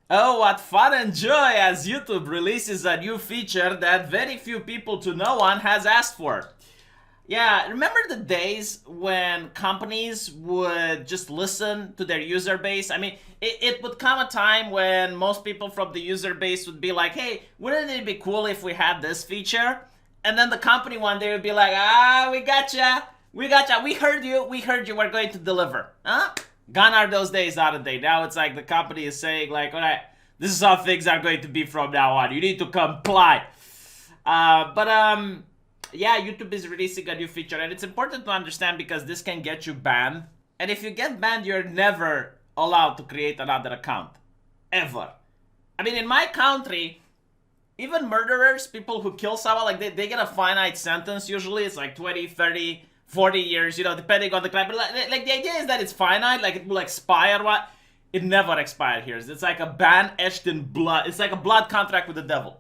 Oh, what fun and joy as YouTube releases a new feature that very few people to no one has asked for. Yeah, remember the days when companies would just listen to their user base? I mean, it would come a time when most people from the user base would be like, hey, wouldn't it be cool if we had this feature? And then the company one day would be like, we gotcha, we heard you, we're going to deliver. Huh? Gone are those days out of date. Now it's like the company is saying like, all right, this is how things are going to be from now on. You need to comply. But yeah, YouTube is releasing a new feature, and it's important to understand because this can get you banned. And if you get banned, you're never allowed to create another account. Ever. I mean, in my country, even murderers, people who kill someone, like they get a finite sentence usually. It's like 20, 30, 40 years, depending on the crime. But like the idea is that it's finite, like it will expire. What? It never expired here. It's like a ban etched in blood. It's like a blood contract with the devil.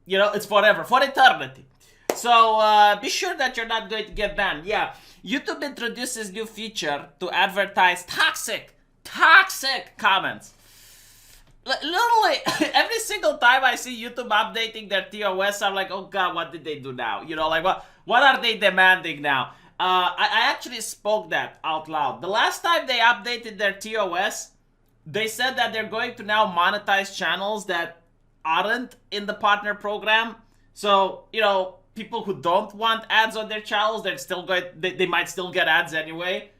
It's forever, for eternity. So be sure that you're not going to get banned. Yeah, YouTube introduces new feature to advertise toxic comments. Literally, every single time I see YouTube updating their TOS, I'm like, oh god, what did they do now? Like what are they demanding now? I actually spoke that out loud. The last time they updated their TOS, they said that they're going to now monetize channels that aren't in the partner program. So, people who don't want ads on their channels, they might still get ads anyway.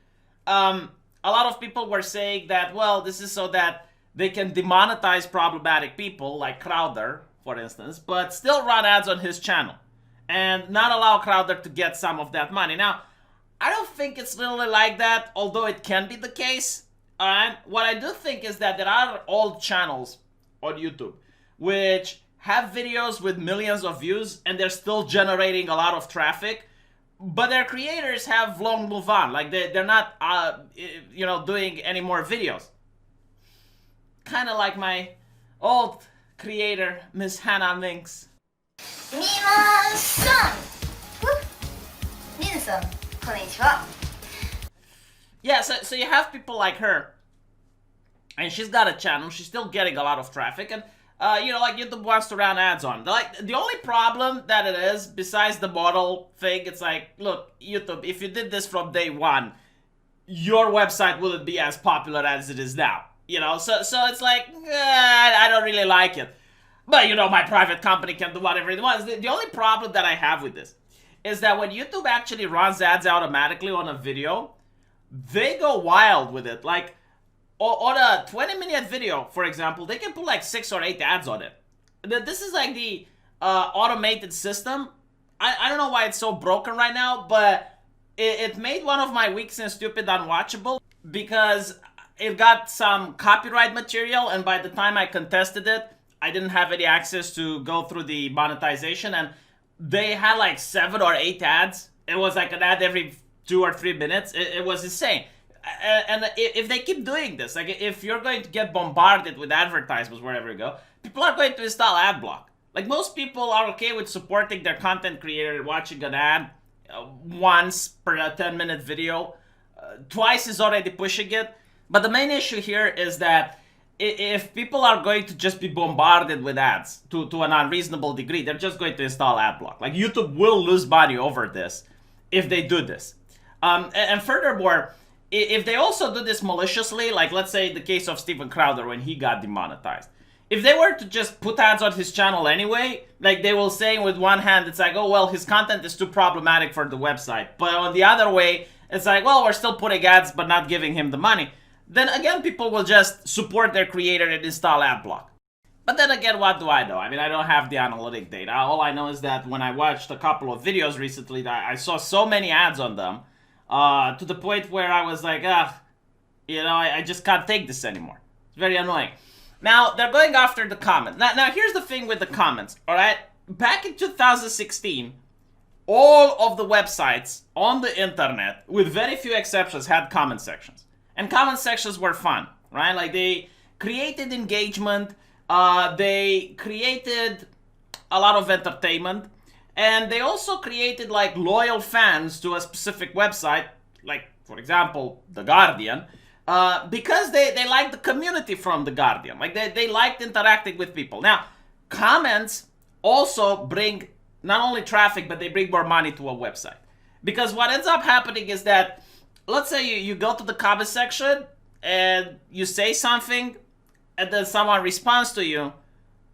A lot of people were saying that, well, this is so that they can demonetize problematic people like Crowder, for instance, but still run ads on his channel and not allow Crowder to get some of that money. Now, I don't think it's literally like that, although it can be the case. What I do think is that there are old channels on YouTube which have videos with millions of views and they're still generating a lot of traffic, but their creators have long moved on. Like they're not, doing any more videos. Kind of like my old creator, Miss Hannah Minks. 皆さん、皆さん、こんにちは。 Yeah, so you have people like her, and she's got a channel. She's still getting a lot of traffic, and like YouTube wants to run ads on. Like the only problem that it is, besides the model thing, it's like, look, YouTube, if you did this from day one, your website wouldn't be as popular as it is now. So it's like, I don't really like it. But my private company can do whatever it wants. The only problem that I have with this is that when YouTube actually runs ads automatically on a video, they go wild with it. Like on a 20-minute video, for example, they can put like 6 or 8 ads on it. This is like the automated system. I don't know why it's so broken right now, but it made one of my Weeks and Stupid unwatchable because it got some copyright material, and by the time I contested it, I didn't have any access to go through the monetization, and they had like 7 or 8 ads. It was like an ad every 2 or 3 minutes. It was insane. And if they keep doing this, like if you're going to get bombarded with advertisements wherever you go, people are going to install adblock. Like most people are okay with supporting their content creator watching an ad once per 10-minute video. Twice is already pushing it. But the main issue here is that if people are going to just be bombarded with ads to an unreasonable degree, they're just going to install adblock. Like YouTube will lose money over this if they do this. And furthermore, if they also do this maliciously, like let's say the case of Steven Crowder when he got demonetized, if they were to just put ads on his channel anyway, like they will say with one hand, it's like, oh, well, his content is too problematic for the website. But on the other way, it's like, well, we're still putting ads but not giving him the money. Then again, people will just support their creator and install adblock. But then again, what do I know? I mean, I don't have the analytic data. All I know is that when I watched a couple of videos recently, I saw so many ads on them to the point where I was like, I just can't take this anymore. It's very annoying. Now, they're going after the comments. Now here's the thing with the comments, all right? Back in 2016, all of the websites on the internet, with very few exceptions, had comment sections. And comment sections were fun, right? Like they created engagement, they created a lot of entertainment, and they also created like loyal fans to a specific website, like for example, The Guardian, because they like the community from The Guardian. Like, they liked interacting with people. Now, comments also bring not only traffic, but they bring more money to a website. Because what ends up happening is that, let's say you go to the comment section and you say something, and then someone responds to you.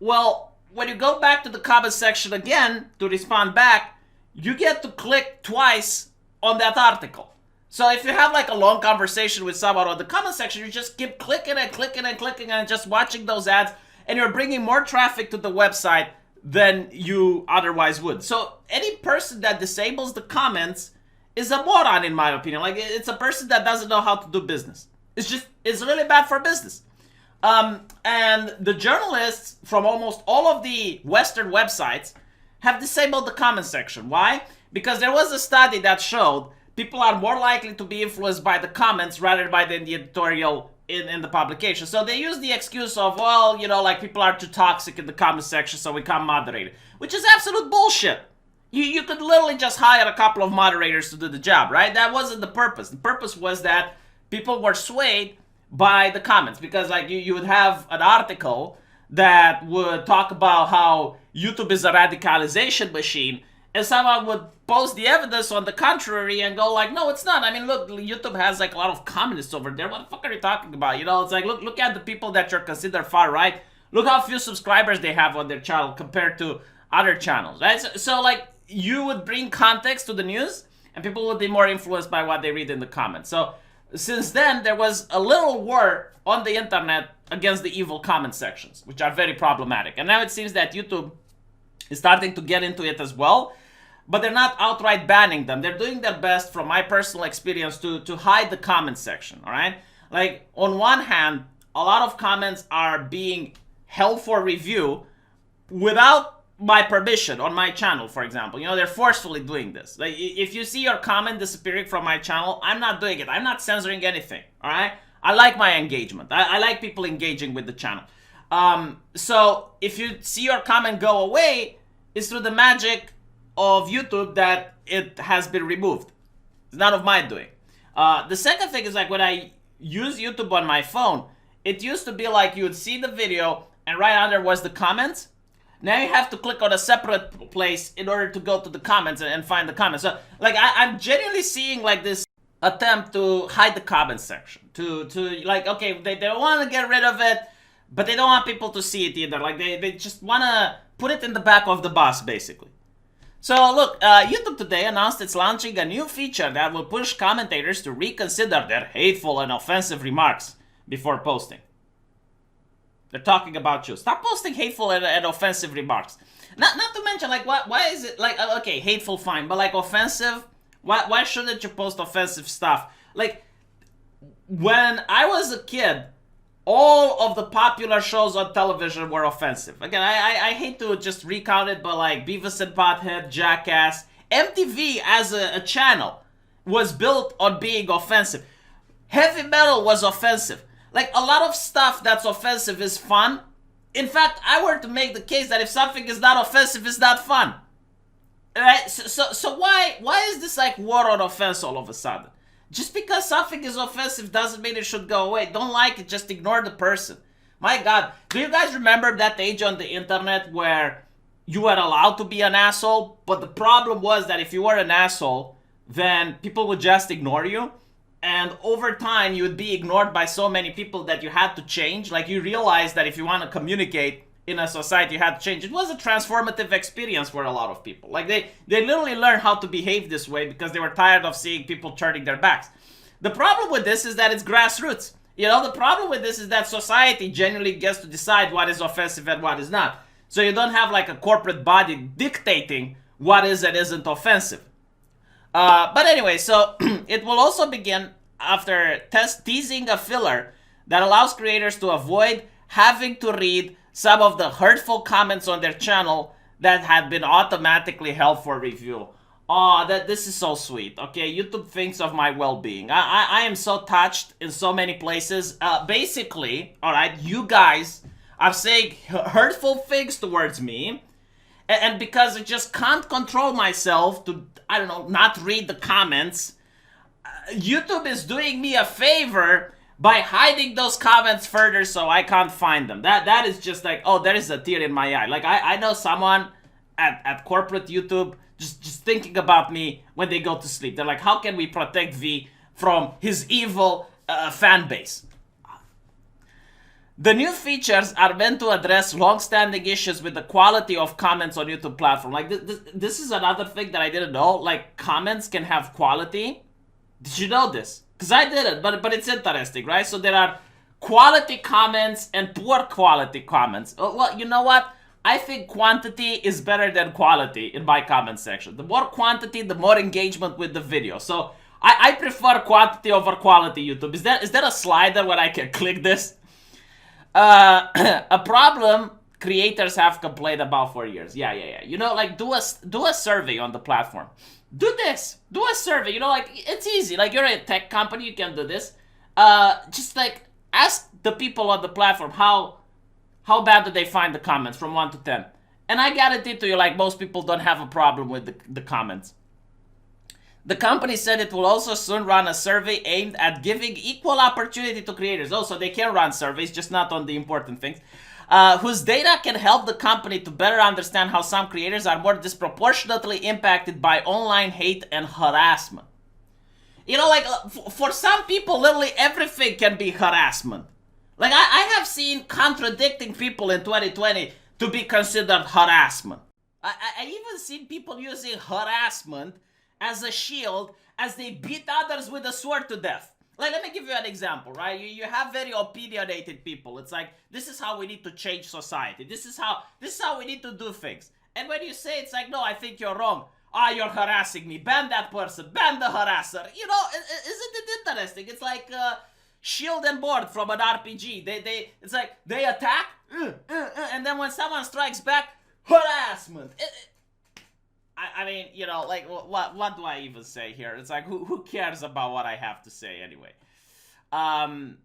Well, when you go back to the comment section again to respond back, you get to click twice on that article. So if you have like a long conversation with someone on the comment section, you just keep clicking and clicking and clicking and just watching those ads, and you're bringing more traffic to the website than you otherwise would. So any person that disables the comments is a moron, in my opinion. Like, it's a person that doesn't know how to do business. It's really bad for business. And the journalists from almost all of the Western websites have disabled the comment section. Why? Because there was a study that showed people are more likely to be influenced by the comments rather than the editorial in the publication. So they use the excuse of, well, you know, like, people are too toxic in the comment section, so we can't moderate it, which is absolute bullshit. You could literally just hire a couple of moderators to do the job, right? That wasn't the purpose. The purpose was that people were swayed by the comments, because like you would have an article that would talk about how YouTube is a radicalization machine, and someone would post the evidence on the contrary and go like, no, it's not. I mean, look, YouTube has like a lot of communists over there. What the fuck are you talking about? You know, it's like, look at the people that you're considered far right. Look how few subscribers they have on their channel compared to other channels, right? So like, you would bring context to the news, and people would be more influenced by what they read in the comments. So since then, there was a little war on the internet against the evil comment sections, which are very problematic. And now it seems that YouTube is starting to get into it as well, but they're not outright banning them. They're doing their best, from my personal experience, to hide the comment section, all right? Like, on one hand, a lot of comments are being held for review without my permission on my channel, for example. You know, they're forcefully doing this. Like, if you see your comment disappearing from my channel, I'm not doing it. I'm not censoring anything, all right? I like my engagement. I like people engaging with the channel. So if you see your comment go away, it's through the magic of YouTube that it has been removed. It's none of my doing. The second thing is, like, when I use YouTube on my phone, it used to be like you would see the video and right under was the comments. Now you have to click on a separate place in order to go to the comments and find the comments. So, like, I'm genuinely seeing, like, this attempt to hide the comment section. To like, okay, they don't want to get rid of it, but they don't want people to see it either. Like, they just want to put it in the back of the bus, basically. So, look, YouTube today announced it's launching a new feature that will push commentators to reconsider their hateful and offensive remarks before posting. They're talking about you. Stop posting hateful and offensive remarks. Not to mention, like, why is it, like, okay, hateful, fine, but, like, offensive? Why shouldn't you post offensive stuff? Like, when I was a kid, all of the popular shows on television were offensive. Again, I hate to just recount it, but, like, Beavis and Butthead, Jackass, MTV as a channel was built on being offensive. Heavy metal was offensive. Like, a lot of stuff that's offensive is fun. In fact, I were to make the case that if something is not offensive, it's not fun. Right? So why is this, like, war on offense all of a sudden? Just because something is offensive doesn't mean it should go away. Don't like it, just ignore the person. My God, do you guys remember that age on the internet where you were allowed to be an asshole? But the problem was that if you were an asshole, then people would just ignore you. And over time, you would be ignored by so many people that you had to change. Like, you realized that if you want to communicate in a society, you had to change. It was a transformative experience for a lot of people. Like, they literally learned how to behave this way because they were tired of seeing people turning their backs. The problem with this is that it's grassroots. You know, the problem with this is that society genuinely gets to decide what is offensive and what is not. So you don't have, like, a corporate body dictating what is and isn't offensive. But anyway, so it will also begin after teasing a filler that allows creators to avoid having to read some of the hurtful comments on their channel that had been automatically held for review. Oh, this is so sweet. Okay, YouTube thinks of my well-being. I am so touched in so many places. Basically, all right, you guys are saying hurtful things towards me, and because I just can't control myself to, I don't know, not read the comments, YouTube is doing me a favor by hiding those comments further so I can't find them. That is just like, oh, there is a tear in my eye. Like I know someone at corporate YouTube just thinking about me when they go to sleep. They're like, how can we protect V from his evil fan base? The new features are meant to address long-standing issues with the quality of comments on YouTube platform. Like this is another thing that I didn't know. Like comments can have quality. Did you know this? Because I didn't, but it's interesting, right? So there are quality comments and poor quality comments. Well, you know what? I think quantity is better than quality in my comment section. The more quantity, the more engagement with the video. So I prefer quantity over quality, YouTube. Is there a slider where I can click this? A problem creators have complained about for years. Yeah. You know, like do a survey on the platform. Do this. Do a survey. You know, like it's easy. Like you're a tech company, you can do this. Just like ask the people on the platform how bad do they find the comments from 1 to 10. And I guarantee to you, like most people don't have a problem with the comments. The company said it will also soon run a survey aimed at giving equal opportunity to creators. Oh, so they can run surveys, just not on the important things. Whose data can help the company to better understand how some creators are more disproportionately impacted by online hate and harassment. You know, like, for some people, literally everything can be harassment. Like, I have seen contradicting people in 2020 to be considered harassment. I even seen people using harassment as a shield as they beat others with a sword to death. Like, let me give you an example, right? You have very opinionated people. It's like, this is how we need to change society. This is how we need to do things. And when you say it's like, no, I think you're wrong. You're harassing me. Ban that person. Ban the harasser. You know, isn't it interesting? It's like shield and board from an RPG. It's like, they attack, and then when someone strikes back, harassment. I mean, you know, like, what do I even say here? It's like, who cares about what I have to say anyway? And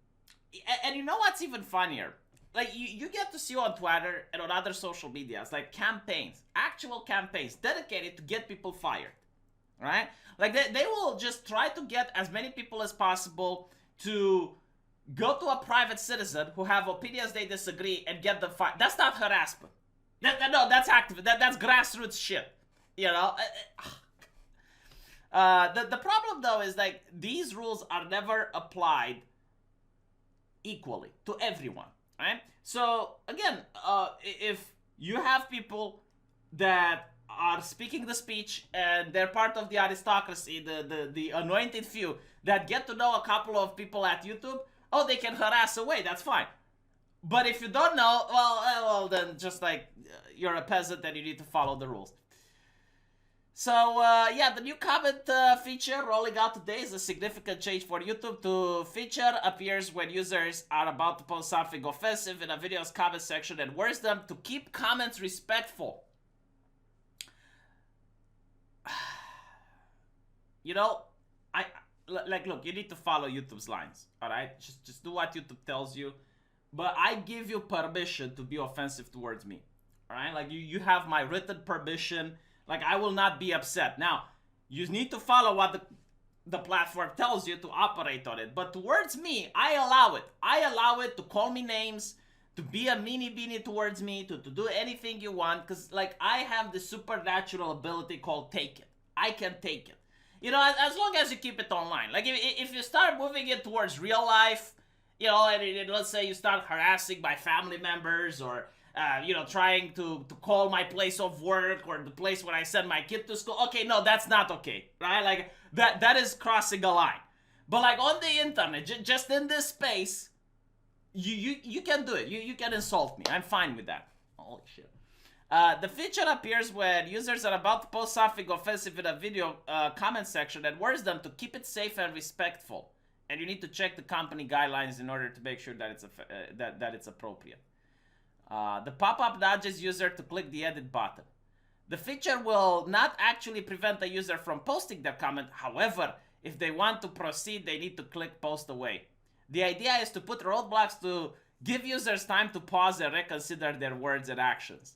you know what's even funnier? Like, you get to see on Twitter and on other social medias, like, campaigns, actual campaigns dedicated to get people fired, right? Like, they will just try to get as many people as possible to go to a private citizen who have opinions they disagree and get them fired. That's not harassment. No, that's active. That's grassroots shit. You know, the problem though is like these rules are never applied equally to everyone, right? So again, if you have people that are speaking the speech and they're part of the aristocracy, the anointed few that get to know a couple of people at YouTube, oh, they can harass away. That's fine. But if you don't know, well, then just like you're a peasant and you need to follow the rules. So, yeah, the new comment feature rolling out today is a significant change for YouTube. The feature appears when users are about to post something offensive in a video's comment section and warns them to keep comments respectful. You know, look, you need to follow YouTube's lines, alright? Just do what YouTube tells you. But I give you permission to be offensive towards me, alright? Like, you have my written permission. Like, I will not be upset. Now, you need to follow what the platform tells you to operate on it. But towards me, I allow it. I allow it to call me names, to be a meanie towards me, to do anything you want. Because, like, I have this supernatural ability called take it. I can take it. You know, as long as you keep it online. Like, if you start moving it towards real life, you know, and let's say you start harassing my family members or... you know, trying to call my place of work or the place where I send my kid to school. Okay, no, that's not okay, right? Like, that is crossing a line. But, like, on the internet, just in this space, you can do it. You can insult me. I'm fine with that. Holy shit. The feature appears when users are about to post something offensive in a video comment section and warns them to keep it safe and respectful. And you need to check the company guidelines in order to make sure that it's appropriate. The pop-up nudges user to click the edit button. The feature will not actually prevent the user from posting their comment. However, if they want to proceed, they need to click post away. The idea is to put roadblocks to give users time to pause and reconsider their words and actions.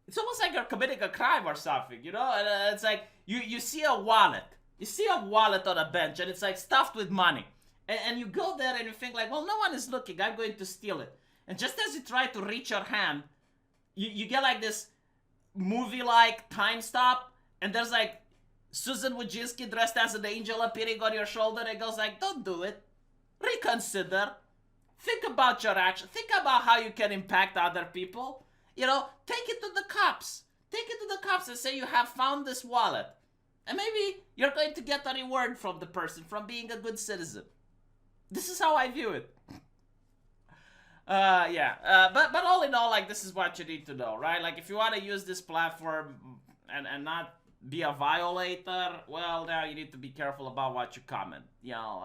It's almost like you're committing a crime or something, you know? It's like you see a wallet. You see a wallet on a bench and it's like stuffed with money. And you go there and you think like, well, no one is looking, I'm going to steal it. And just as you try to reach your hand, you get like this movie-like time stop, and there's like Susan Wojcicki dressed as an angel appearing on your shoulder and goes like, don't do it. Reconsider. Think about your action. Think about how you can impact other people. You know, take it to the cops. Take it to the cops and say you have found this wallet. And maybe you're going to get a reward from the person from being a good citizen. This is how I view it. But all in all, like, this is what you need to know, right? Like, if you want to use this platform and not be a violator, well, now you need to be careful about what you comment. You know,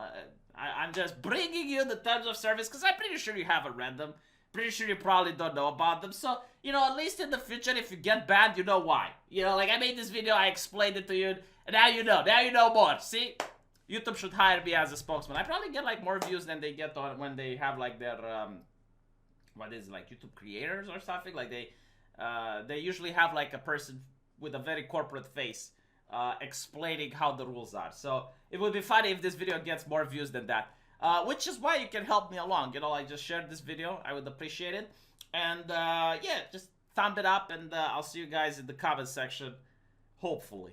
I'm just bringing you the terms of service because I'm pretty sure you haven't read them. Pretty sure you probably don't know about them. So, you know, at least in the future, if you get banned, you know why. You know, like, I made this video, I explained it to you, and now you know. Now you know more. See? YouTube should hire me as a spokesman. I probably get, like, more views than they get on when they have, like, their, what is it, like, YouTube creators or something? Like, they usually have, like, a person with a very corporate face explaining how the rules are. So, it would be funny if this video gets more views than that. Which is why you can help me along. You know, I just shared this video. I would appreciate it. And, yeah, just thumb it up, and I'll see you guys in the comment section, hopefully.